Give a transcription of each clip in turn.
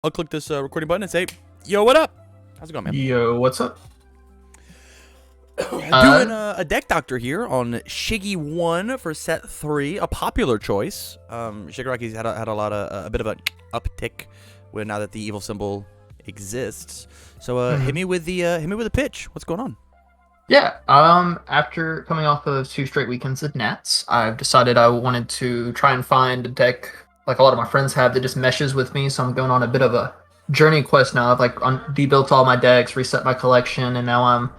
I'll click this recording button and say, yo, what up? How's it going, man? Yo, what's up? Doing a deck doctor here on Shiggy 1 for set 3, a popular choice. Shigaraki's had a lot of a bit of an uptick when now that the evil symbol exists. So hit me with the pitch. What's going on? Yeah, after coming off of 2 straight weekends of Nats, I've decided I wanted to try and find a deck like a lot of my friends have that just meshes with me. So I'm going on a bit of a journey quest now. I've debuilt all my decks, reset my collection, and now I'm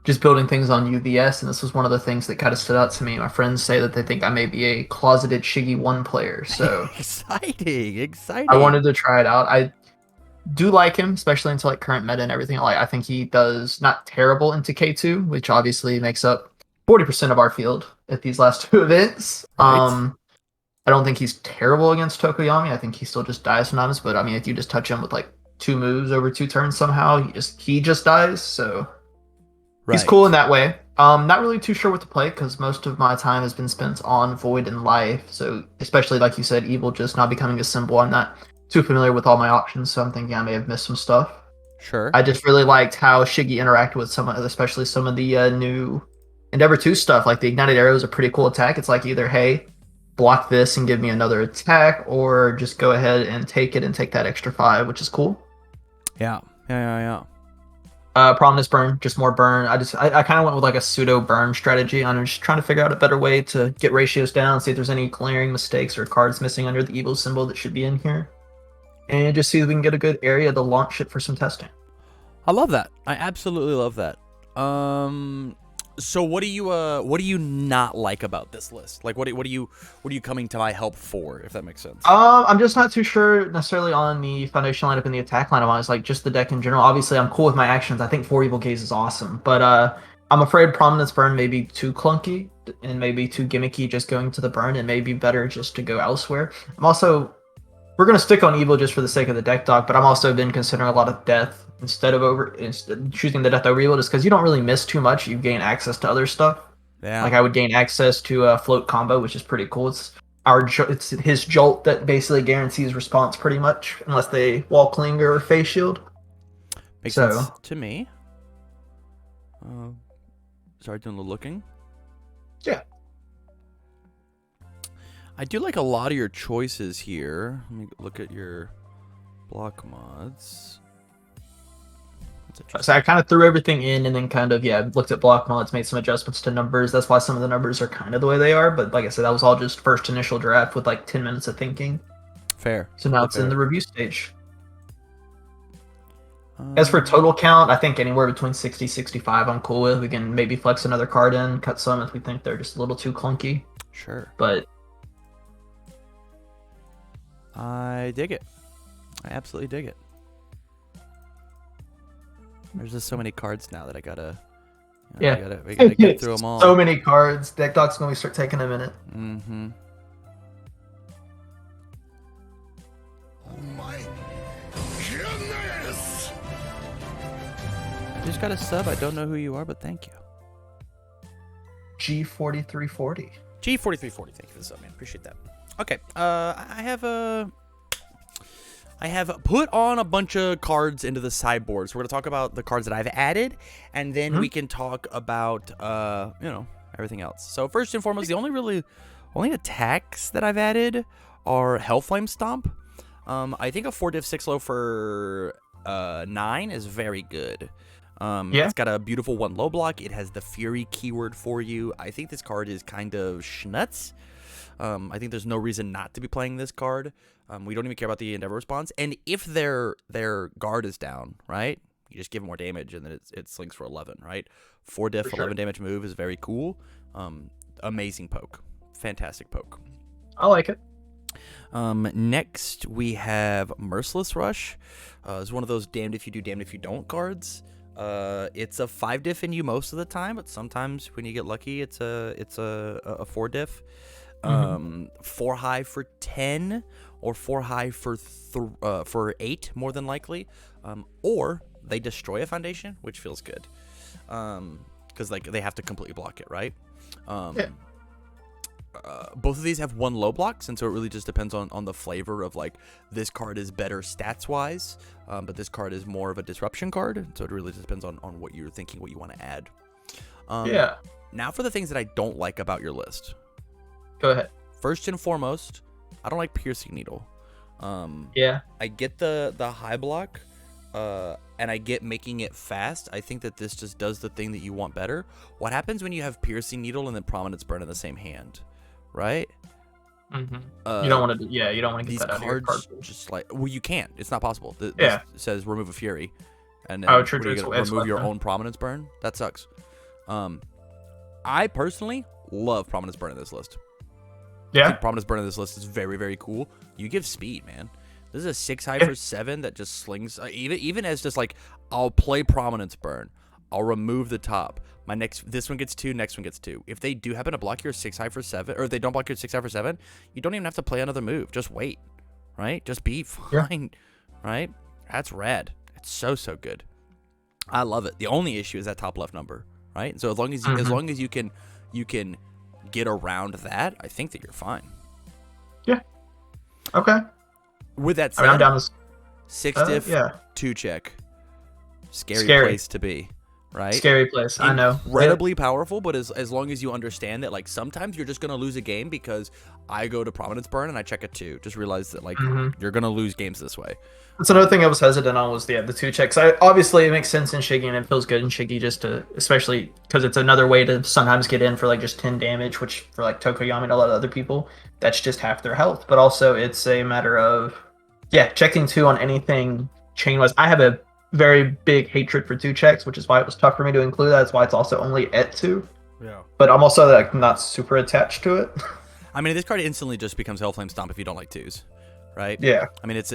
just building things on UVS. And this was one of the things that kind of stood out to me. My friends say that they think I may be a closeted Shiggy 1 player. So exciting. I wanted to try it out. I do like him, especially into like current meta and everything. Like I think he does not terrible into K2, which obviously makes up 40% of our field at these last 2 events. Right. I don't think he's terrible against Tokoyami. I think he still just dies sometimes. But I mean, if you just touch him with like 2 moves over 2 turns somehow, he just dies. So he's cool in that way. Not really too sure what to play because most of my time has been spent on Void and Life. So especially like you said, Evil just not becoming a symbol. I'm not too familiar with all my options, so I'm thinking I may have missed some stuff. Sure. I just really liked how Shiggy interacted with especially some of the new Endeavor 2 stuff. Like the Ignited Arrow is a pretty cool attack. It's like either, hey, block this and give me another attack, or just go ahead and take it and take that extra 5, which is cool. Yeah. Prominence burn, just more burn. I kind of went with like a pseudo burn strategy. I'm just trying to figure out a better way to get ratios down, see if there's any glaring mistakes or cards missing under the evil symbol that should be in here, and just see if we can get a good area to launch it for some testing. I love that. I absolutely love that. So what do you not like about this list? Like what are you coming to my help for, if that makes sense? I'm just not too sure necessarily on the foundation lineup and the attack lineup. I was like just the deck in general. Obviously, I'm cool with my actions. I think 4 Evil Gaze is awesome, but I'm afraid Prominence Burn may be too clunky and maybe too gimmicky just going to the burn. It may be better just to go elsewhere. We're gonna stick on Evil just for the sake of the deck doc, but I'm also been considering a lot of Death instead choosing the Death over Evil just because you don't really miss too much. You gain access to other stuff. Yeah. Like I would gain access to a float combo, which is pretty cool. It's his jolt that basically guarantees response pretty much, unless they wall clinger or face shield. Makes sense to me. Sorry, doing a little looking. Yeah. I do like a lot of your choices here. Let me look at your block mods. So I kind of threw everything in and then looked at block mods, made some adjustments to numbers. That's why some of the numbers are kind of the way they are. But like I said, that was all just first initial draft with like 10 minutes of thinking. Fair. So now it's in the review stage. As for total count, I think anywhere between 60, 65 I'm cool with. We can maybe flex another card in, cut some if we think they're just a little too clunky. Sure. But I dig it. I absolutely dig it. There's just so many cards now that I gotta. We gotta get through them all. So many cards. Deck doc's gonna start taking a minute. Mm-hmm. Oh my goodness! I just got a sub. I don't know who you are, but thank you. G4340. G4340. Thank you for the sub, man. Appreciate that. Okay. I have put on a bunch of cards into the sideboard. So we're going to talk about the cards that I've added, and then we can talk about, everything else. So first and foremost, the only attacks that I've added are Hellflame Stomp. I think a 4-diff 6-low for 9 is very good. It's got a beautiful 1 low block. It has the Fury keyword for you. I think this card is kind of schnutz. I think there's no reason not to be playing this card. We don't even care about the Endeavor response. And if their guard is down, right, you just give them more damage, and then it slings for 11, right? 4-diff, 11 damage move is very cool. Amazing poke. Fantastic poke. I like it. Next, we have Merciless Rush. It's one of those damned if you do, damned if you don't cards. It's a 5-diff in you most of the time, but sometimes when you get lucky, it's a 4-diff. 4 high for 10 or 4 high for 8 more than likely, or they destroy a foundation, which feels good because like they have to completely block it, right? both of these have one low blocks, and so it really just depends on the flavor of like this card is better stats wise, but this card is more of a disruption card. So it really just depends on what you're thinking, what you want to add. Yeah. Now for the things that I don't like about your list. Go ahead. First and foremost, I don't like piercing needle. Yeah. I get the high block, and I get making it fast. I think that this just does the thing that you want better. What happens when you have piercing needle and then prominence burn in the same hand, right? Mm-hmm. You don't want to. Yeah, you don't want to get These that out of your cards card. just like, well, you can't. It's not possible. This says remove a fury, and then Oh, true, what are you true. gonna It's remove your fine. own prominence burn. That sucks. I personally love prominence burn in this list. I Yeah. think prominence burn in this list is very, very cool. You give speed, man. This is a 6 high for 7 that just slings. Even as just like, I'll play prominence burn. I'll remove the top. This one gets 2, next one gets 2. If they do happen to block your 6 high for 7, or if they don't block your 6 high for 7, you don't even have to play another move. Just wait, right? Just be fine, right? That's rad. It's so good. I love it. The only issue is that top left number, right? So as long as you can get around that, I think that you're fine. Yeah. Okay. With that I said, mean, I'm down to 6 diff, 2 check. Scary place to be, right? Scary place. I know. Incredibly powerful, but as long as you understand that, like, sometimes you're just gonna lose a game because I go to prominence burn and I check a 2. Just realize that like you're gonna lose games this way. That's another thing I was hesitant on was the 2 checks. Obviously it makes sense in Shiggy and it feels good in Shiggy just to, especially because it's another way to sometimes get in for like just 10 damage, which for like Tokoyami and a lot of other people, that's just half their health. But also it's a matter of checking 2 on anything chain wise. I have a very big hatred for 2 checks, which is why it was tough for me to include that. That's why it's also only at 2. Yeah. But I'm also like not super attached to it. I mean, this card instantly just becomes Hellflame Stomp if you don't like 2s, right? Yeah. I mean, it's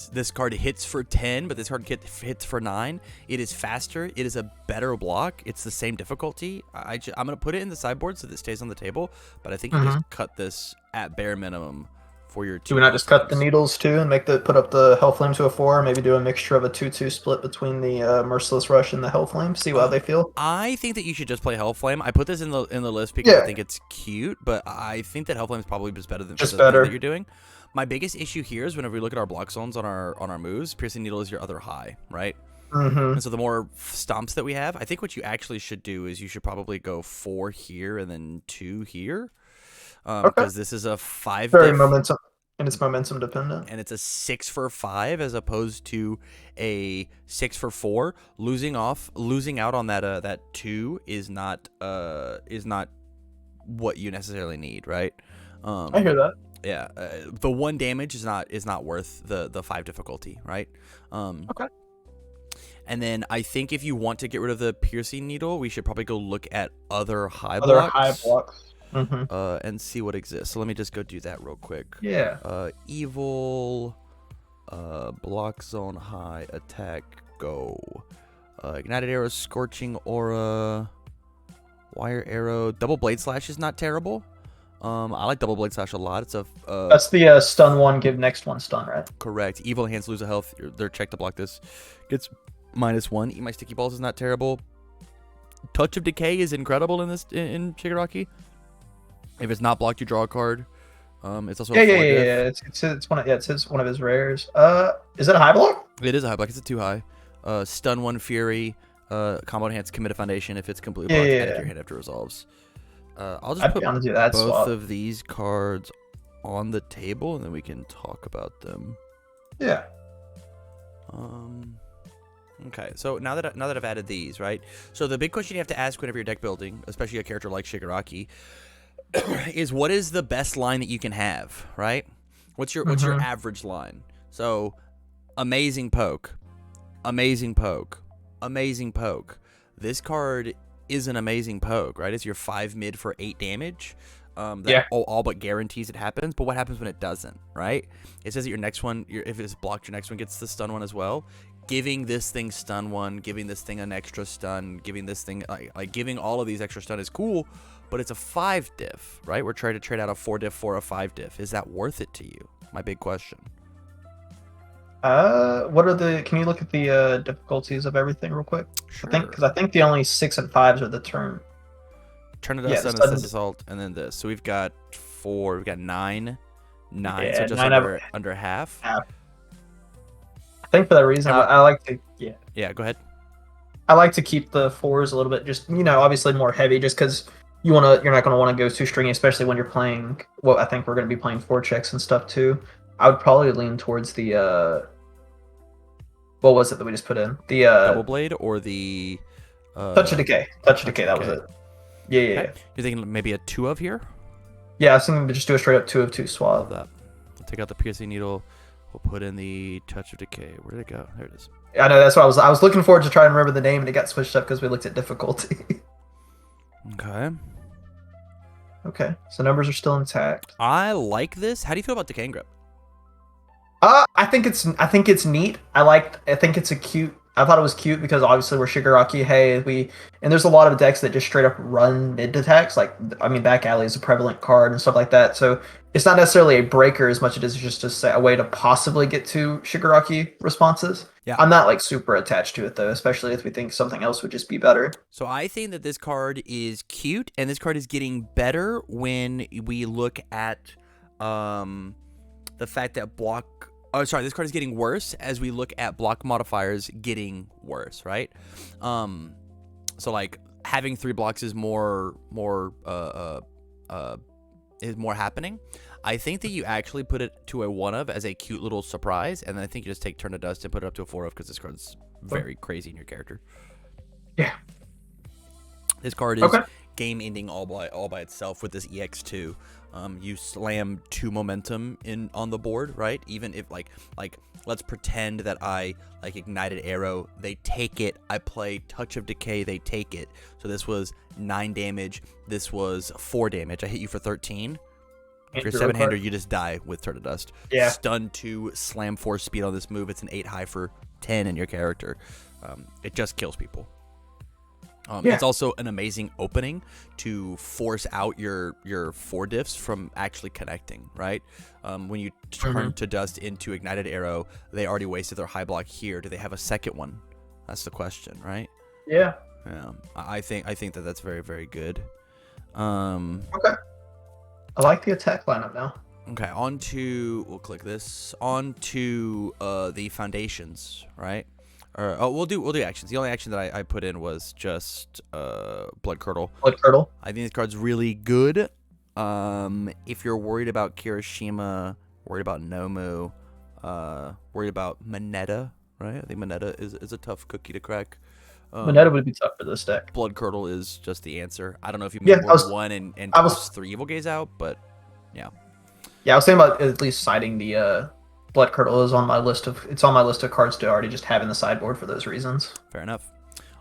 this card hits for 10, but this card hits for 9. It is faster. It is a better block. It's the same difficulty. I'm gonna put it in the sideboard so that it stays on the table, but I think you just cut this at bare minimum for your 2. Do we not just cut the needles too and put up the Hellflame to a 4? Maybe do a mixture of a 2-2 split between the Merciless Rush and the Hellflame. See how they feel. I think that you should just play Hellflame. I put this in the list because I think it's cute, but I think that Hellflame is probably just better than the thing that you're doing. My biggest issue here is whenever we look at our block zones on our moves, Piercing Needle is your other high, right? And so the more stomps that we have, I think what you actually should do is you should probably go 4 here and then 2 here, because this is a 5 very diff. momentum. And it's momentum dependent. And it's a 6 for 5 as opposed to a 6 for 4. Losing out on that 2 is not what you necessarily need, right? I hear that. Yeah, the 1 damage is not worth the 5 difficulty, right? Okay. And then I think if you want to get rid of the piercing needle, we should probably go look at other high blocks. And see what exists. So let me just go do that real quick. Yeah. Evil, block zone high, attack, go. Ignited arrow, scorching aura, wire arrow, double blade slash is not terrible. I like double blade slash a lot. It's a that's the stun 1, give next 1 stun, right? Correct. Evil hands lose a health. They're checked to block this. Gets -1. Eat my sticky balls is not terrible. Touch of Decay is incredible in in Shigaraki. If it's not blocked, you draw a card. It's also it's one of his rares. Is it a high block? It is a high block. It's a 2 high. Stun 1 Fury. Combo enhance, commit a foundation. If it's completely blocked, add it to your hand after it resolves. I'll just put both of these cards on the table, and then we can talk about them. Yeah. Okay, so now that I've added these, right? So the big question you have to ask whenever you're deck building, especially a character like Shigaraki, is what is the best line that you can have, right? What's your average line? So, amazing poke, amazing poke, amazing poke. This card is an amazing poke, right? It's your 5 mid for 8 damage. All but guarantees it happens. But what happens when it doesn't, right? It says that your next one, if it's blocked, your next one gets the stun 1 as well. Giving this thing stun 1, giving this thing an extra stun, giving this thing like giving all of these extra stun is cool, but it's a 5 diff, right? We're trying to trade out a 4 diff for a 5 diff. Is that worth it to you? My big question. Can you look at the difficulties of everything real quick? Sure. I think the only 6 and 5s are the turn Turn to Yeah, dust, the sudden sudden- assist assault, and then this. So we've got 4. We've got 9. Yeah, So just 9 under half. I think for that reason, I like to Yeah, go ahead. I like to keep the 4s a little bit, just obviously more heavy, just because you're not gonna want to go too stringy, especially when you're playing. Well, I think we're gonna be playing 4 checks and stuff too. I would probably lean towards the what was it that we just put in? The Double blade or the touch of decay. Touch of decay. That was it. Yeah. Okay. You're thinking maybe a 2 of here? Yeah, I was thinking to just do a straight up 2 of 2 Love swap. that. We'll take out the piercing needle. We'll put in the touch of decay. Where did it go? There it is. I know, that's what I was looking forward to try and remember the name, and it got switched up because we looked at difficulty. Okay. Okay, so numbers are still intact. I like this. How do you feel about decaying grip? I think it's neat. I think it's I thought it was cute because obviously we're Shigaraki. Hey, and there's a lot of decks that just straight up run mid attacks. Like, I mean, Back Alley is a prevalent card and stuff like that. So it's not necessarily a breaker as much as it is just a way to possibly get to Shigaraki responses. Yeah. I'm not like super attached to it though, especially if we think something else would just be better. So I think that this card is cute, and this card is getting better when we look at the fact that this card is getting worse as we look at block modifiers getting worse, right? So like having 3 blocks is more happening. I think that you actually put it to a 1 of as a cute little surprise, and then I think you just take Turn to Dust and put it up to a 4 of because this card's very crazy in your character. Yeah. This card is game ending all by itself with this EX2. You slam 2 momentum on the board, right? Even if like let's pretend that I ignited arrow, they take it. I play touch of decay, they take it. So this was 9 damage. This was 4 damage. I hit you for 13. If you're 7-hander, you just die with Turn to Dust. Yeah. Stun 2, slam 4 speed on this move. It's an 8 high for 10 in your character. It just kills people. It's also an amazing opening to force out your 4 diffs from actually connecting, right? When you turn to dust into ignited arrow, they already wasted their high block here. Do they have a second one? That's the question, right? Yeah. Yeah. I think that that's very, very good. Okay. I like the attack lineup now. Okay, we'll click this. On to the foundations, right? We'll do actions. The only action that I put in was just Blood Curdle. Blood Curdle. I think this card's really good. If you're worried about Kirishima, worried about Nomu, worried about Mineta, right? I think Mineta is a tough cookie to crack. Mineta would be tough for this deck. Blood Curdle is just the answer. I don't know if you made more than 1 and toss 3 Evil Gaze out, but yeah. Yeah, I was thinking about at least citing the Blood Curdle is on my list of cards to already just have in the sideboard for those reasons. Fair enough.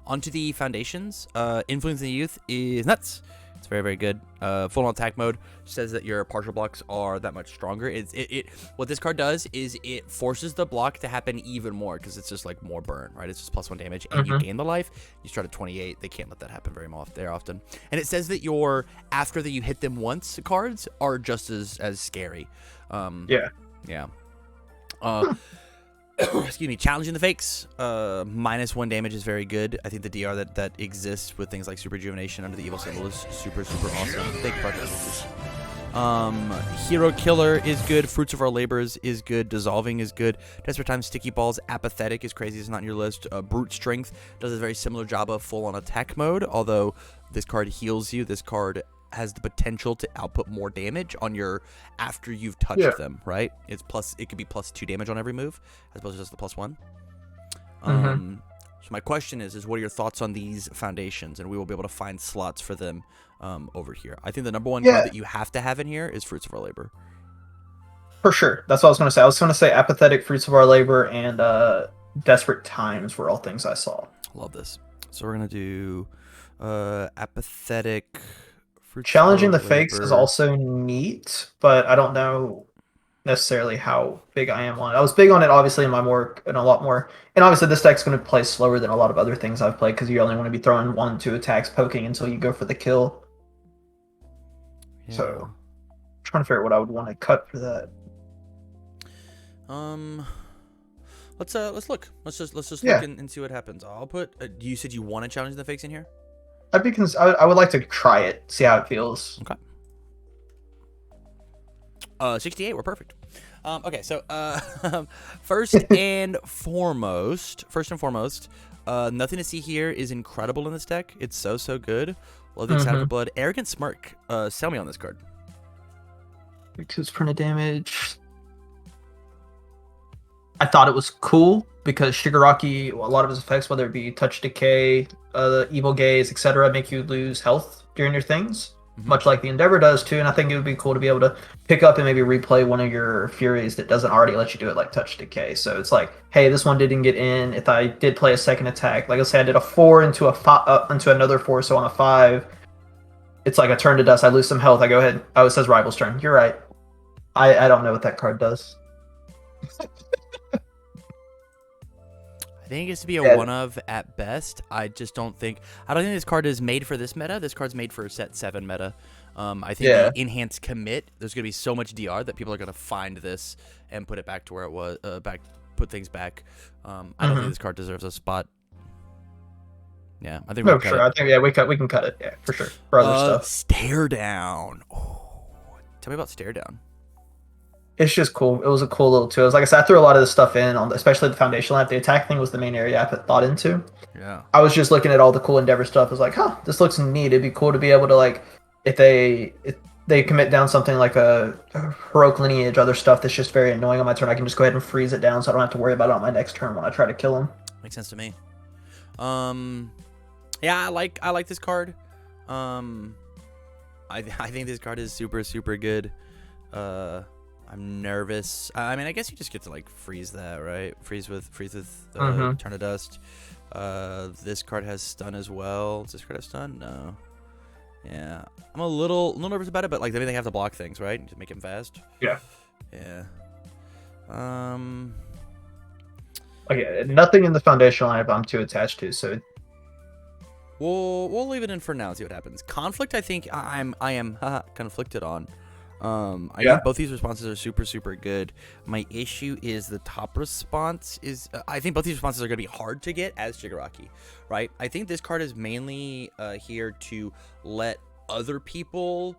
Onto the foundations. Influencing the Youth is nuts. It's very, very good. Full on attack mode says that your partial blocks are that much stronger. What this card does is it forces the block to happen even more because it's just like more burn, right? It's just +1 damage and you gain the life. You start at 28. They can't let that happen very often. And it says that your after that you hit them once cards are just as scary. Yeah. Excuse me. Challenging the fakes. -1 damage is very good. I think the DR that exists with things like Super Rejuvenation under the evil symbol is super, super awesome. Thank you, partner. Hero Killer is good. Fruits of Our Labors is good. Dissolving is good. Desperate Times, Sticky Balls, Apathetic is crazy. It's not on your list. Brute Strength does a very similar job of full on attack mode, although this card heals you. This card has the potential to output more damage on your after you've touched them, right? It could be +2 damage on every move as opposed to just the +1. So my question is what are your thoughts on these foundations? And we will be able to find slots for them over here. I think the number 1 card that you have to have in here is Fruits of Our Labor. For sure. That's what I was going to say. I was going to say Apathetic, Fruits of Our Labor, and Desperate Times were all things I saw. Love this. So we're going to do Apathetic. Challenging the fakes is also neat, but I don't know necessarily how big I am on it. I was big on it, obviously, in a lot more. And obviously, this deck's going to play slower than a lot of other things I've played because you only want to be throwing 1-2 attacks, poking until you go for the kill. Yeah. So, I'm trying to figure out what I would want to cut for that. Let's look. Let's just look and see what happens. I'll put. You said you wanted Challenging the Fakes in here? I would like to try it, see how it feels. Okay. 68, we're perfect. Okay, so first and foremost, nothing to see here is incredible in this deck. It's so good. Love the Excited Blood. Arrogant Smirk. Sell me on this card. 2's printed damage. I thought it was cool because Shigaraki, a lot of his effects, whether it be Touch Decay, Evil Gaze, etc., make you lose health during your things, much like the Endeavor does too. And I think it would be cool to be able to pick up and maybe replay one of your Furies that doesn't already let you do it, like Touch Decay. So it's like, hey, this one didn't get in. If I did play a second attack, like I said, I did a 4 into into another 4, so on a 5, it's like a turn to dust. I lose some health. I go ahead. Oh, it says Rival's turn. You're right. I don't know what that card does. I think it gets to be a one of at best. I don't think this card is made for this meta. This card's made for set 7 meta. I think the enhanced commit, there's gonna be so much DR that people are gonna find this and put it back to where it was. Put things back. I don't think this card deserves a spot. Yeah, I think. No, sure. I think we can cut it. Yeah, for sure. For other stuff. Stare down. Oh, tell me about stare down. It's just cool. It was a cool little tool. It was, like I said, I threw a lot of this stuff in, especially the foundation lab. The attack thing was the main area I put thought into. Yeah. I was just looking at all the cool Endeavor stuff. I was like, huh, this looks neat. It'd be cool to be able to, like, if they commit down something like a heroic lineage, other stuff that's just very annoying on my turn, I can just go ahead and freeze it down so I don't have to worry about it on my next turn when I try to kill him. Makes sense to me. Yeah, I like this card. I think this card is super good. I'm nervous. I mean, I guess you just get to like freeze that, right? Freeze with Turn to Dust. This card has stun as well. Does this card have stun? No. Yeah, I'm a little nervous about it, but like maybe they have to block things, right? Just make him fast. Yeah. Yeah. Okay, nothing in the foundation lineup I'm too attached to, so. We'll leave it in for now and see what happens. Conflict, I think I am conflicted on. I think both these responses are super good. My issue is the top response is I think both these responses are going to be hard to get as Shigaraki, right? I think this card is mainly here to let other people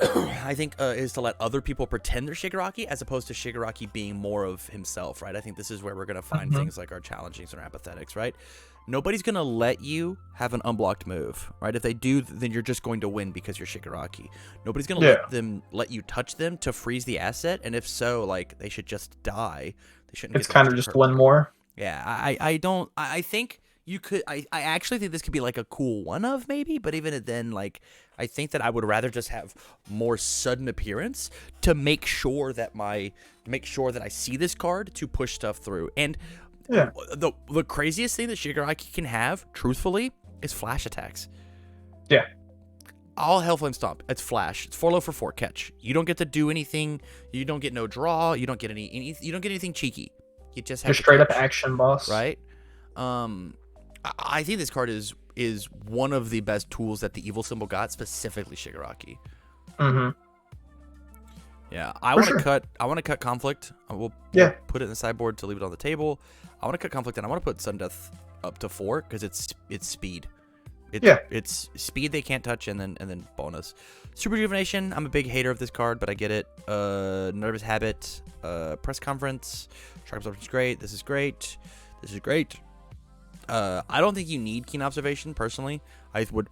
is to let other people pretend they're Shigaraki as opposed to Shigaraki being more of himself, right? I think this is where we're going to find things like our challengings and our apathetics, right? Nobody's going to let you have an unblocked move, right? If they do, then you're just going to win because you're Shigaraki. Nobody's going to let you touch them to freeze the asset, and if so, like, they should just die. They shouldn't. It's kind of just one more. Yeah, I think you could. I actually think this could be like a cool one of maybe, but even then, like, I think that I would rather just have more sudden appearance to make sure that I see this card to push stuff through. And yeah, the craziest thing that Shigaraki can have, truthfully, is flash attacks. Yeah. All Hellflame Stomp. It's flash. It's 4 low for 4 catch. You don't get to do anything. You don't get no draw. You don't get you don't get anything cheeky. You just have straight up action boss. Right? I think this card is one of the best tools that the evil symbol got, specifically Shigaraki. Yeah, I want to cut conflict. We'll put it in the sideboard to leave it on the table. I want to cut conflict, and I want to put sudden death up to 4 because it's speed. It's speed they can't touch, and then bonus. Super Rejuvenation. I'm a big hater of this card, but I get it. Nervous Habit. Press Conference. Sharp Absorption is great. This is great. This is great. I don't think you need Keen Observation personally. I would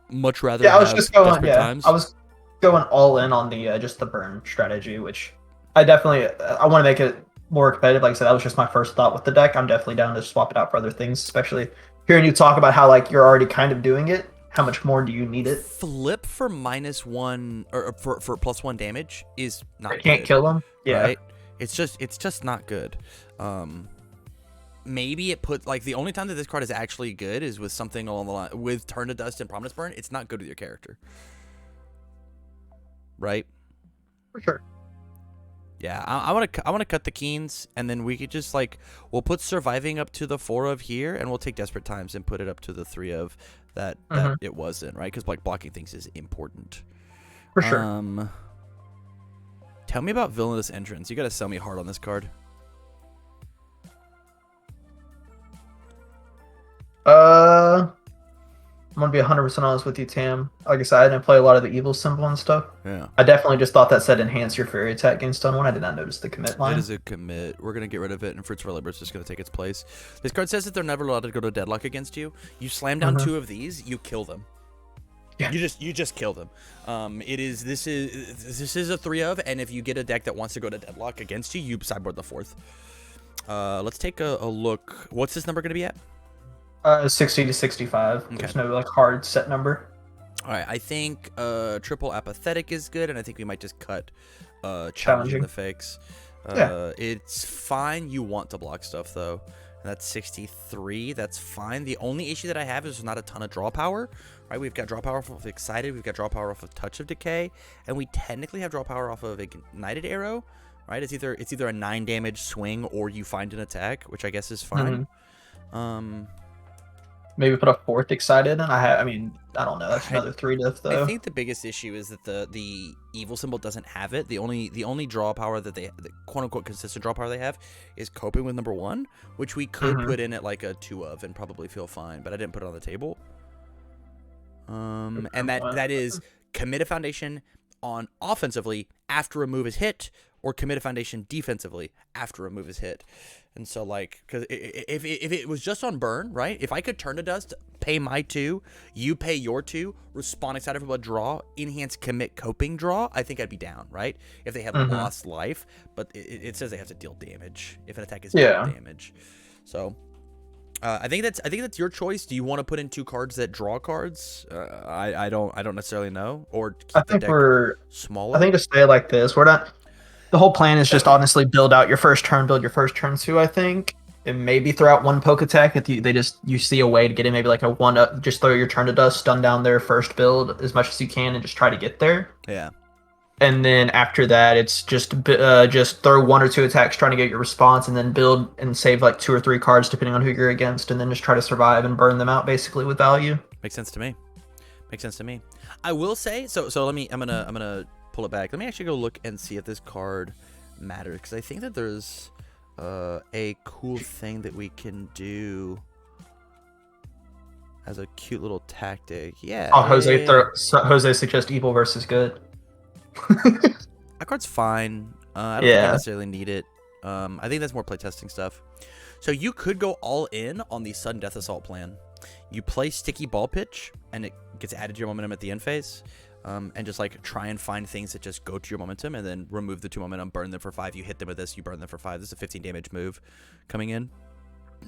much rather. Yeah, I was just going. Times. I was going all in on the just the burn strategy, which I want to make it more competitive. Like I said, that was just my first thought with the deck. I'm definitely down to swap it out for other things, especially hearing you talk about how like you're already kind of doing it. How much more do you need it? Flip for -1 or for +1 damage is not. I can't kill him. Yeah, right? It's just not good. Maybe it put like the only time that this card is actually good is with something along the line with Turn to Dust and Prominence Burn. It's not good with your character, right? For sure. Yeah, I want to cut the Keens, and then we could just like we'll put Surviving up to the 4 of here, and we'll take Desperate Times and put it up to the 3 of that it wasn't, right? Because like blocking things is important. For sure. Tell me about Villainous Entrance. You got to sell me hard on this card. gonna be 100% honest with you, Tam. Like I said, I didn't play a lot of the evil symbol and stuff. Yeah. I definitely just thought that said enhance your fairy attack against stun one. I did not notice the commit line. It is a commit. We're going to get rid of it, and Fruits Reliber is just going to take its place. This card says that they're never allowed to go to deadlock against you. You slam down 2 of these, you kill them. Yeah. You just kill them. This is a 3 of, and if you get a deck that wants to go to deadlock against you, you sideboard the 4th. Let's take a look. What's this number going to be at? 60 to 65. Okay. There's no like hard set number. All right, I think triple apathetic is good, and I think we might just cut Challenging. the fakes. Yeah. It's fine. You want to block stuff though. And that's 63. That's fine. The only issue that I have is there's not a ton of draw power. Right? We've got draw power off of Excited. We've got draw power off of Touch of Decay, and we technically have draw power off of Ignited Arrow. Right? It's either a 9 damage swing or you find an attack, which I guess is fine. Maybe put a 4th excited, and I mean, I don't know. That's another 3 diff though. I think the biggest issue is that the evil symbol doesn't have it. The only draw power that the quote unquote consistent draw power they have is coping with number 1, which we could put in at like a 2 of and probably feel fine, but I didn't put it on the table. And that is commit a foundation on offensively after a move is hit, or commit a foundation defensively after a move is hit. And so, like, because if it was just on burn, right? If I could turn to dust, pay my 2, you pay your 2, respond excited for a draw, enhance commit coping draw, I think I'd be down, right? If they had lost life, but it says they have to deal damage if an attack is deal damage. So I think that's your choice. Do you want to put in 2 cards that draw cards? I don't necessarily know. Or keep I think we're smaller. I think to stay like this, we're not. The whole plan is just honestly build out your first turn, build your first turn 2, I think, and maybe throw out 1 poke attack if you see a way to get in, maybe like a 1 up, just throw your turn to dust, stun down their first build as much as you can, and just try to get there. Yeah. And then after that, it's just throw 1 or 2 attacks trying to get your response, and then build and save like 2 or 3 cards depending on who you're against, and then just try to survive and burn them out basically with value. Makes sense to me. Makes sense to me. I will say so. I'm gonna pull it back. Let me actually go look and see if this card matters, because I think that there's a cool thing that we can do as a cute little tactic. Yeah. Oh, Jose suggests evil versus good. That card's fine. I don't think I necessarily need it. I think that's more playtesting stuff. So you could go all in on the Sudden Death Assault plan. You play Sticky Ball Pitch, and it gets added to your momentum at the end phase. And just like try and find things that just go to your momentum, and then remove the 2 momentum, burn them for 5. You hit them with this, you burn them for 5. This is a 15 damage move coming in.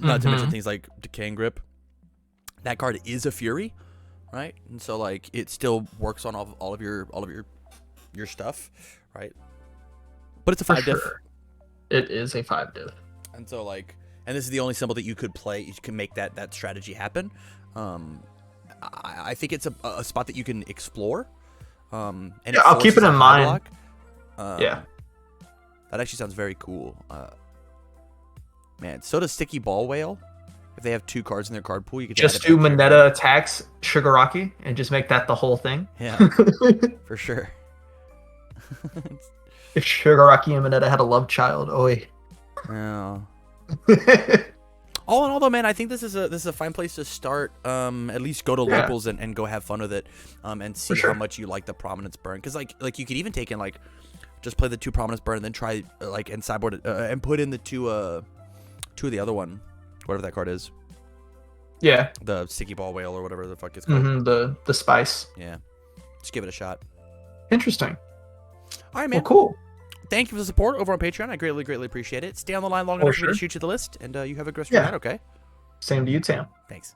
Not to mention things like Decaying Grip. That card is a Fury, right? And so like it still works on all of your stuff, right? But it's a 5 diff. It is a 5 diff. And so like, and this is the only symbol that you could play. You can make that strategy happen. I think it's a spot that you can explore. And yeah, I'll keep it in mind. Yeah, that actually sounds very cool. Man, so does Sticky Ball Whale. If they have 2 cards in their card pool, you can just do Moneta attacks Shigaraki and just make that the whole thing. Yeah, for sure. If Shigaraki and Moneta had a love child, oi. Yeah. All in all, though, man, I think this is a fine place to start. At least go to locals and go have fun with it, and see how much you like the Prominence Burn. Because like you could even take in like just play the 2 Prominence Burn and then try like and sideboard it and put in the 2 of the other one, whatever that card is. Yeah. The Sticky Ball Whale or whatever the fuck it's called. The spice. Yeah. Just give it a shot. Interesting. All right, man. Well, cool. Thank you for the support over on Patreon. I greatly appreciate it. Stay on the line long enough for me to shoot you the list, and you have a great rest of your night, okay? Same to you, Tam. Thanks.